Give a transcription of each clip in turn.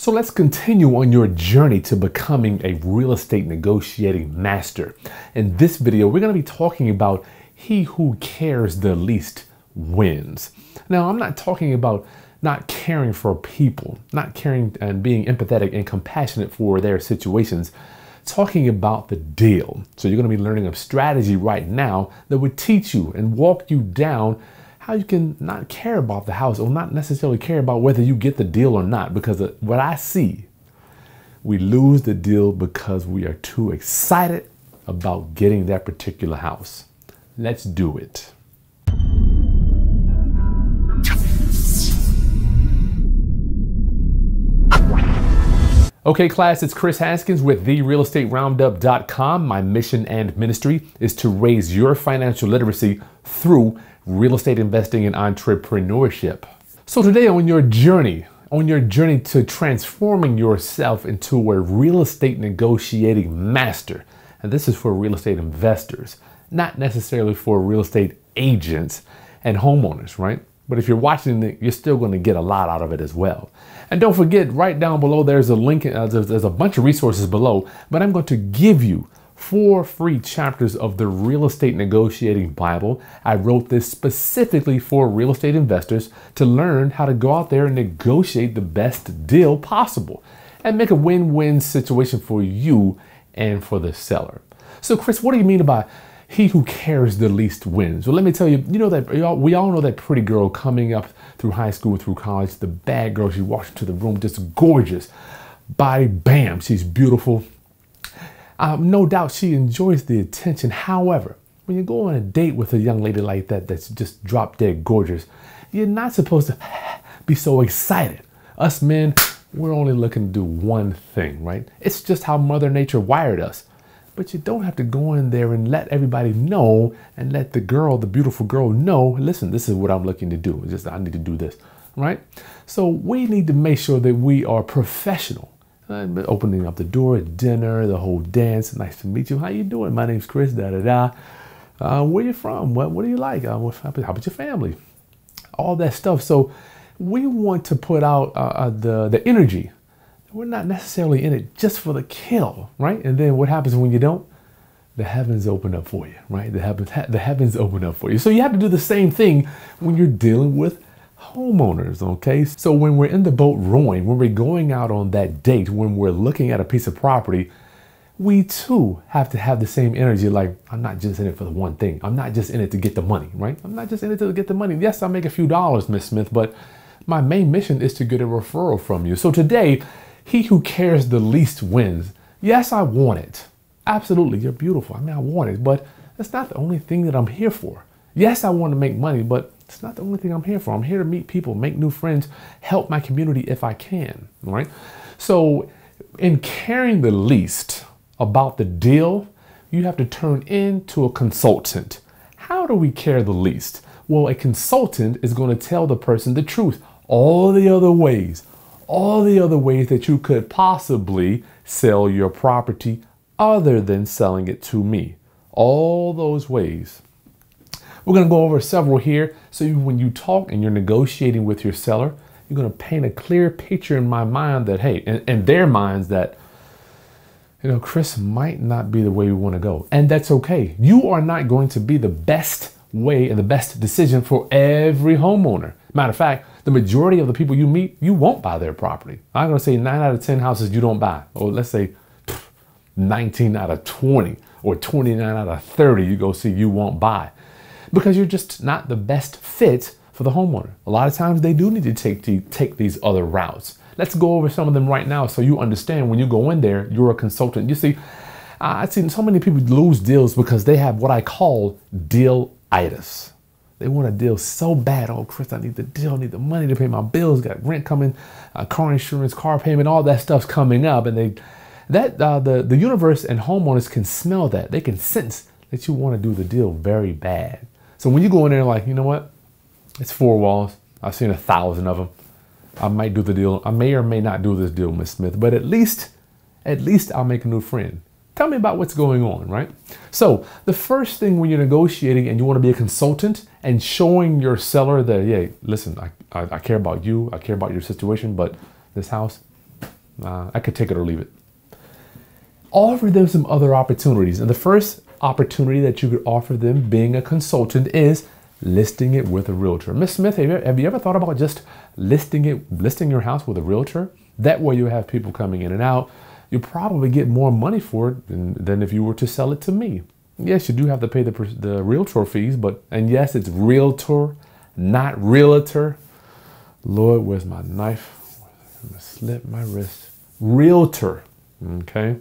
So let's continue on your journey to becoming a real estate negotiating master. In this video, we're going to be talking about he who cares the least wins. Now, I'm not talking about not caring for people, not caring and being empathetic and compassionate for their situations, talking about the deal. So you're going to be learning a strategy right now that would teach you and walk you down how you can not care about the house or not necessarily care about whether you get the deal or not. Because what I see, we lose the deal because we are too excited about getting that particular house. Let's do it. Okay, class, it's Chris Haskins with therealestateroundup.com. My mission and ministry is to raise your financial literacy through real estate investing and entrepreneurship. So today on your journey to transforming yourself into a real estate negotiating master, and this is for real estate investors, not necessarily for real estate agents and homeowners, right? But if you're watching it, you're still going to get a lot out of it as well. And don't forget, right down below, there's a link, there's a bunch of resources below, but I'm going to give you 4 free chapters of the Real Estate Negotiating Bible. I wrote this specifically for real estate investors to learn how to go out there and negotiate the best deal possible and make a win-win situation for you and for the seller. So Chris, what do you mean by he who cares the least wins? Well, let me tell you, we all know that pretty girl coming up through high school, through college, the bad girl, she walks into the room, just gorgeous, body, bam, she's beautiful. No doubt she enjoys the attention. However, when you go on a date with a young lady like that, that's just drop dead gorgeous, you're not supposed to be so excited. Us men, we're only looking to do one thing, right? It's just how Mother Nature wired us. But you don't have to go in there and let everybody know and let the girl, the beautiful girl, know, listen, this is what I'm looking to do. It's just, I need to do this, right? So we need to make sure that we are professional. Opening up the door at dinner, the whole dance. Nice to meet you. How you doing? My name's Chris. Where you from? What do you like? How about your family? All that stuff. So we want to put out the energy. We're not necessarily in it just for the kill, right? And then what happens when you don't? The heavens open up for you, right? The heavens open up for you. So you have to do the same thing when you're dealing with homeowners, okay? So when we're in the boat rowing, when we're going out on that date, when we're looking at a piece of property, we too have to have the same energy. Like, I'm not just in it for the one thing. I'm not just in it to get the money, right? I'm not just in it to get the money. Yes, I'll make a few dollars, Miss Smith, but my main mission is to get a referral from you. So today, he who cares the least wins. Yes, I want it. Absolutely, you're beautiful. I mean, I want it, but that's not the only thing that I'm here for. Yes, I want to make money, but it's not the only thing I'm here for. I'm here to meet people, make new friends, help my community if I can, all right? So in caring the least about the deal, you have to turn into a consultant. How do we care the least? Well, a consultant is going to tell the person the truth, all the other ways that you could possibly sell your property other than selling it to me. All those ways. We're going to go over several here. So when you talk and you're negotiating with your seller, you're going to paint a clear picture in my mind that, hey, in their minds that, Chris might not be the way we want to go. And that's okay. You are not going to be the best way and the best decision for every homeowner. Matter of fact, the majority of the people you meet, you won't buy their property. I'm going to say 9 out of 10 houses you don't buy. Or let's say 19 out of 20 or 29 out of 30 you go see you won't buy. Because you're just not the best fit for the homeowner. A lot of times they do need to take these other routes. Let's go over some of them right now so you understand when you go in there, you're a consultant. You see, I've seen so many people lose deals because they have what I call deal-itis. They want a deal so bad. Oh, Chris, I need the deal. I need the money to pay my bills. Got rent coming, car insurance, car payment, all that stuff's coming up. And the universe and homeowners can smell that. They can sense that you want to do the deal very bad. So when you go in there like, you know what? It's 4 walls. I've seen 1,000 of them. I might do the deal. I may or may not do this deal, Miss Smith, but at least I'll make a new friend. Tell me about what's going on, right? So the first thing when you're negotiating and you want to be a consultant and showing your seller that, yeah, listen, I care about you. I care about your situation, but this house, I could take it or leave it. Offer them some other opportunities. And the first opportunity that you could offer them being a consultant is listing it with a realtor. Miss Smith, have you ever thought about just listing your house with a realtor? That way you have people coming in and out. You probably get more money for it than if you were to sell it to me. Yes, you do have to pay the realtor fees, and yes, it's realtor, not realtor. Lord, where's my knife? I'm gonna slip my wrist. Realtor, okay?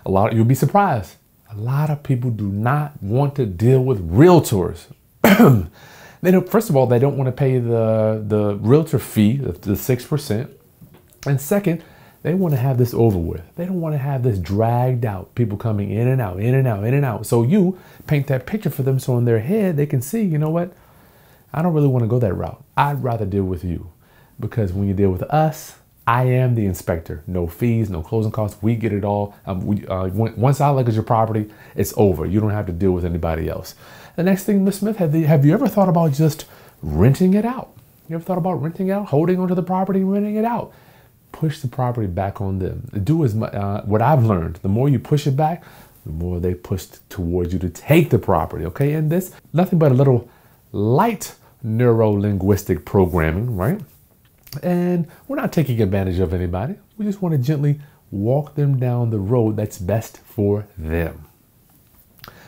You'll be surprised. A lot of people do not want to deal with realtors. First of all, they don't want to pay the realtor fee, the 6%. And second, they want to have this over with. They don't want to have this dragged out, people coming in and out, in and out, in and out. So you paint that picture for them so in their head they can see, you know what? I don't really want to go that route. I'd rather deal with you, because when you deal with us, I am the inspector. No fees, no closing costs. We get it all. Once I look at your property, it's over. You don't have to deal with anybody else. The next thing, Ms. Smith, have you ever thought about just renting it out? You ever thought about renting it out, holding onto the property, renting it out? Push the property back on them. Do as much. What I've learned, the more you push it back, the more they push towards you to take the property. Okay, and this nothing but a little light neuro-linguistic programming, right? And we're not taking advantage of anybody. We just want to gently walk them down the road that's best for them.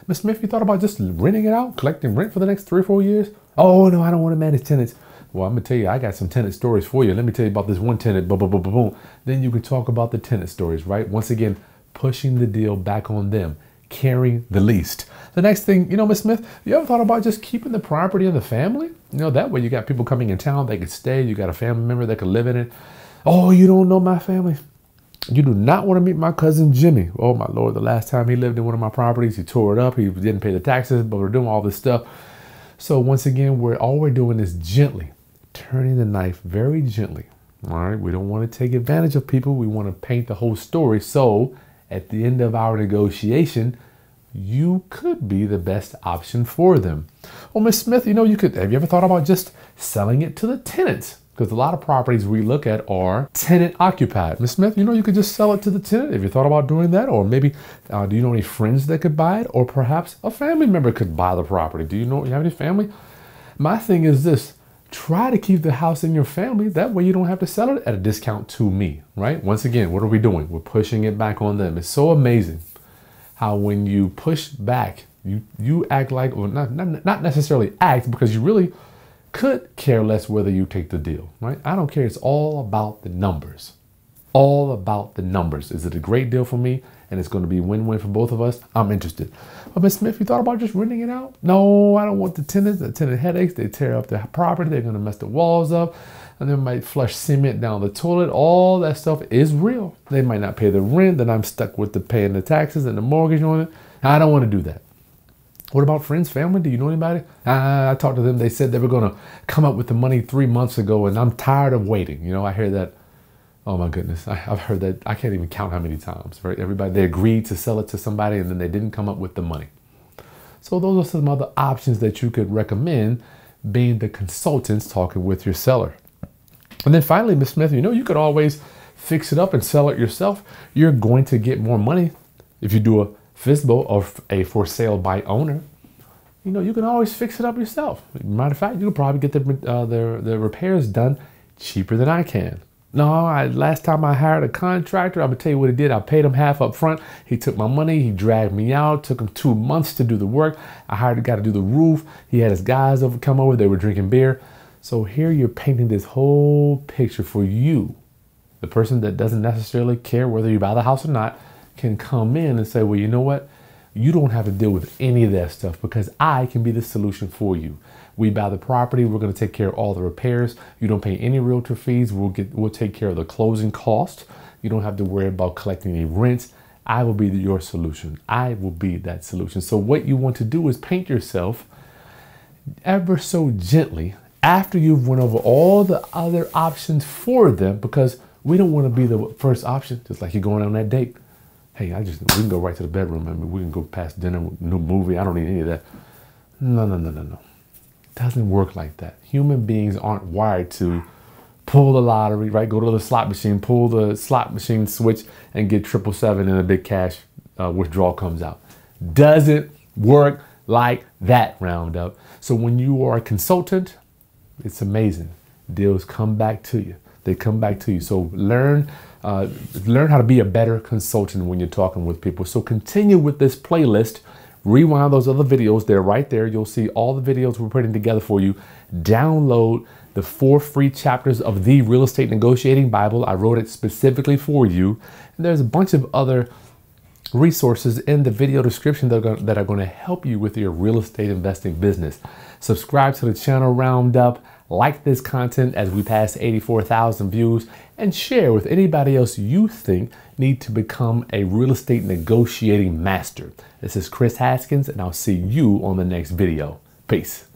Ms. Smith, you thought about just renting it out, collecting rent for the next 3 or 4 years? Oh, no, I don't want to manage tenants. Well, I'm going to tell you, I got some tenant stories for you. Let me tell you about this one tenant, boom, boom, boom, boom, boom. Then you can talk about the tenant stories, right? Once again, pushing the deal back on them, carrying the least. The next thing, Ms. Smith, you ever thought about just keeping the property in the family? That way you got people coming in town, they could stay. You got a family member that could live in it. Oh, you don't know my family. You do not want to meet my cousin Jimmy. Oh my Lord, the last time he lived in one of my properties, he tore it up. He didn't pay the taxes, but we're doing all this stuff. So once again, all we're doing is gently turning the knife very gently. All right, we don't want to take advantage of people. We want to paint the whole story. So at the end of our negotiation, you could be the best option for them. Well, Ms. Smith, have you ever thought about just selling it to the tenants? Because a lot of properties we look at are tenant occupied. Ms. Smith, you could just sell it to the tenant. Have you thought about doing that? Or maybe, do you know any friends that could buy it? Or perhaps a family member could buy the property. Do you have any family? My thing is this. Try to keep the house in your family. That way you don't have to sell it at a discount to me, right? Once again, what are we doing? We're pushing it back on them. It's so amazing how when you push back, you act like, or not necessarily act, because you really could care less whether you take the deal, right? I don't care. It's all about the numbers. All about the numbers. Is it a great deal for me? And it's going to be win-win for both of us? I'm interested. But Ms. Smith, you thought about just renting it out? No, I don't want the tenant headaches. They tear up the property. They're going to mess the walls up. And they might flush cement down the toilet. All that stuff is real. They might not pay the rent. Then I'm stuck with paying the taxes and the mortgage on it. I don't want to do that. What about friends, family? Do you know anybody? I talked to them. They said they were going to come up with the money 3 months ago, and I'm tired of waiting. I hear that. Oh my goodness, I've heard that. I can't even count how many times, right? They agreed to sell it to somebody and then they didn't come up with the money. So those are some other options that you could recommend, being the consultants talking with your seller. And then finally, Ms. Smith, you could always fix it up and sell it yourself. You're going to get more money if you do a FSBO or a for sale by owner. You can always fix it up yourself. Matter of fact, you could probably get the repairs done cheaper than I can. No, last time I hired a contractor, I'm gonna tell you what he did. I paid him half up front. He took my money, he dragged me out, took him 2 months to do the work. I hired a guy to do the roof. He had his guys come over, they were drinking beer. So here you're painting this whole picture for you. The person that doesn't necessarily care whether you buy the house or not can come in and say, well, you know what? You don't have to deal with any of that stuff because I can be the solution for you. We buy the property. We're going to take care of all the repairs. You don't pay any realtor fees. We'll take care of the closing cost. You don't have to worry about collecting any rents. I will be your solution. I will be that solution. So what you want to do is paint yourself ever so gently after you've went over all the other options for them, because we don't want to be the first option, just like you're going on that date. Hey, we can go right to the bedroom. I mean, we can go past dinner, new movie. I don't need any of that. No. It doesn't work like that. Human beings aren't wired to pull the lottery, right? Go to the slot machine, pull the slot machine switch and get 777 and a big cash withdrawal comes out. Doesn't work like that, Roundup. So when you are a consultant, it's amazing. Deals come back to you. They come back to you. So learn how to be a better consultant when you're talking with people. So continue with this playlist. Rewind those other videos. They're right there. You'll see all the videos we're putting together for you. Download the 4 free chapters of the Real Estate Negotiating Bible. I wrote it specifically for you. And there's a bunch of other resources in the video description that are going to help you with your real estate investing business. Subscribe to the channel, Roundup. Like this content as we pass 84,000 views, and share with anybody else you think need to become a real estate negotiating master. This is Kris Haskins, and I'll see you on the next video. Peace.